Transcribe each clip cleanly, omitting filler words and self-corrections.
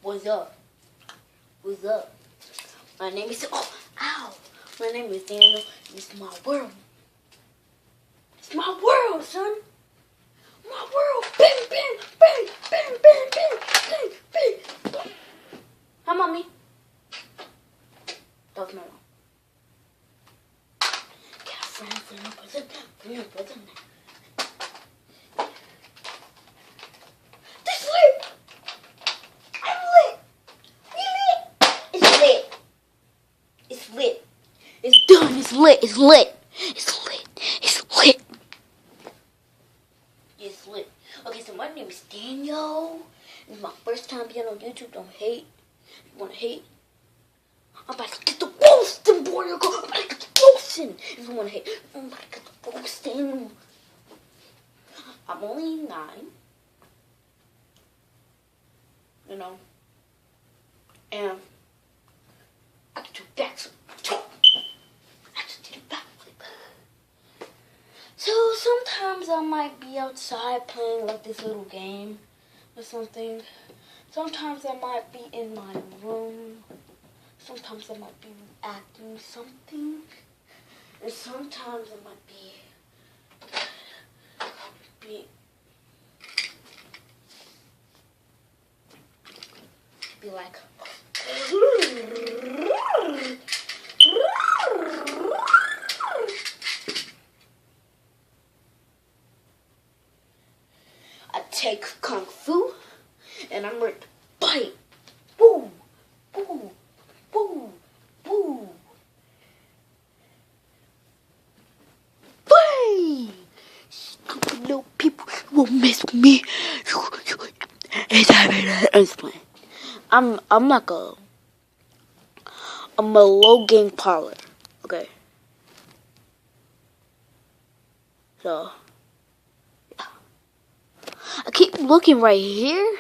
What's up? What's up? My name is My name is Daniel. It's my world. It's my world, son. My world. Bang, bang, bang, bang, bang, bang, bang, bang. Hi, mommy. That was my mom. Get a friend for your brother. For your brother now. This lit. I'm lit. We lit. It's lit. It's lit. It's done. It's lit. It's lit. It's lit. It's lit. It's lit. Okay, so my name is Daniel. It's my first time being on YouTube. Don't hate. You wanna hate? I'm about to get the roasting, boy. I'm about to get the roasting. If you wanna hate, I'm about to get the roasting. I'm only 9. You know. And I can do backflip. I just did a backflip. So sometimes I might be outside playing like this little game or something. Sometimes I might be in my room. Sometimes I might be acting something. And sometimes I might be like I take kung fu and I'm ready to bite. Boom, boom, boom, boom. Bang! Stupid little people won't mess with me. I'm just playing. I'm a low gang parlor. Okay. So yeah. I keep looking right here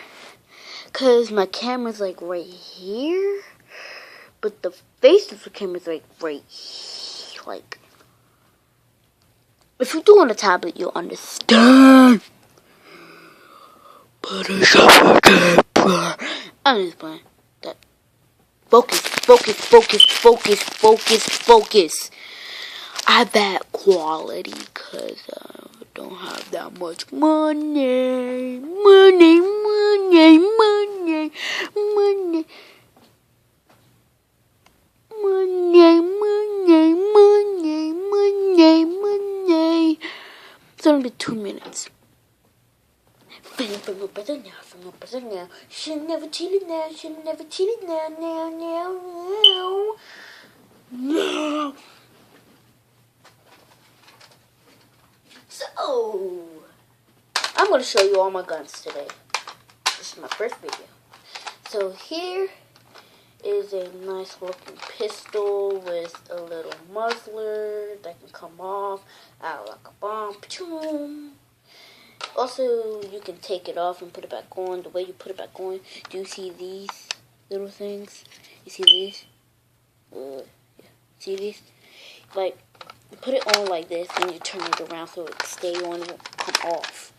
cause my camera's like right here. But the face of the camera's like right here. Like if you do on a tablet you'll understand. But it's a camera. I'm just playing. That. Focus, focus, focus, focus, focus, focus. I have that quality because I don't have that much money. Money, money, money, money. Money, money, money, money, money. It's only 2 minutes. From your brother now, from your brother now. She'll never cheat now, she'll never cheat now, No. So, I'm going to show you all my guns today. This is my first video. So here is a nice looking pistol with a little muzzler that can come off out like a bomb. Also, you can take it off and put it back on. The way you put it back on, do you see these little things? You see these? Yeah. See these? Like, you put it on like this, and you turn it around so it stay on and won't come off.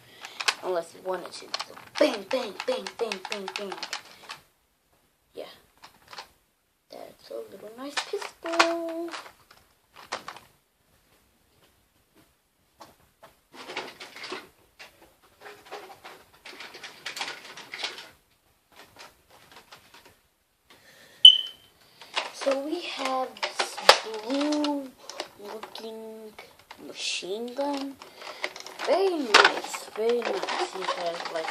Unless you want it to. So, bang, bang, bang, bang, bang, bang. Yeah. That's a little nice pistol. So we have this blue looking machine gun. Very nice, very nice. It has like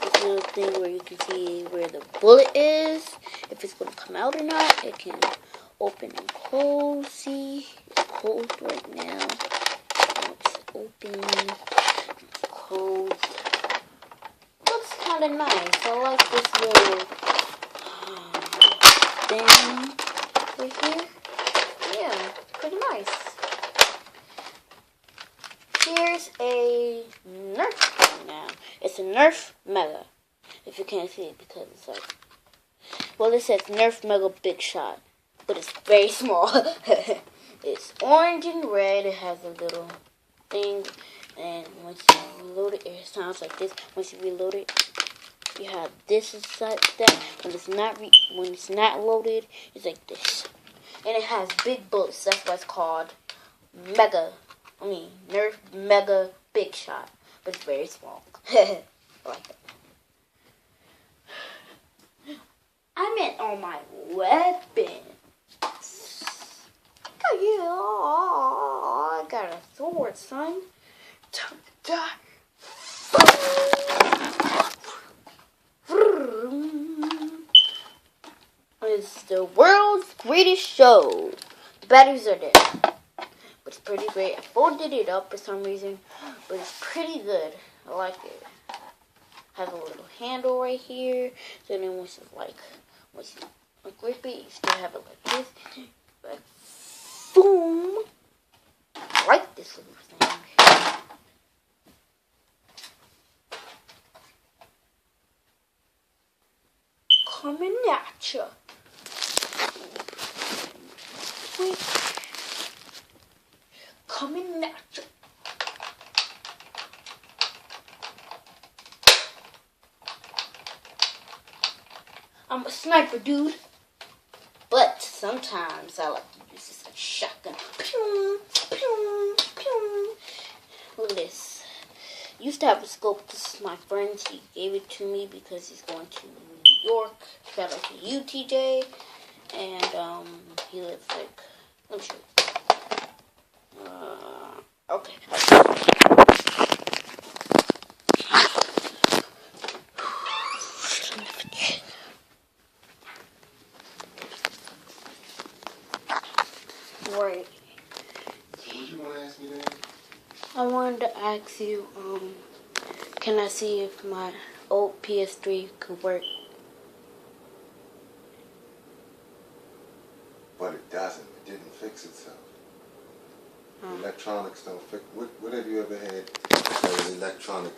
this little thing where you can see where the bullet is, if it's going to come out or not. It can open and close. See, it's closed right now. Now it's open, closed. Looks kind of nice. I like this little thing. Right here, yeah, pretty nice. Here's a Nerf gun now. It's a Nerf Mega. If you can't see it because it's like, well, it says Nerf Mega Big Shot, but it's very small. It's orange and red. It has a little thing, and once you reload it, it sounds like this. Once you reload it, You have this inside that. When it's not loaded, it's like this. And it has big bullets. That's why it's called Nerf Mega Big Shot. But it's very small. I like that. I meant on my weapon. I got a sword, son. It's the world's greatest show. The batteries are dead. But it's pretty great. I folded it up for some reason. But it's pretty good. I like it. Has a little handle right here. So then once you grip it, you still have it like this. Like, boom. I like this little thing. Coming at ya. Coming at ya. I'm a sniper, dude. But sometimes I like to use this like shotgun. Pew, pew, pew. Look at this. I used to have a scope. This is my friend's. He gave it to me because he's going to New York. Shout out to you, TJ. And he lives like. Let me show you. Okay. Right. What did you want to ask me then? I wanted to ask you, can I see if my old PS3 could work? But it doesn't. It didn't fix itself. Electronics don't fix. What have you ever had that was electronic that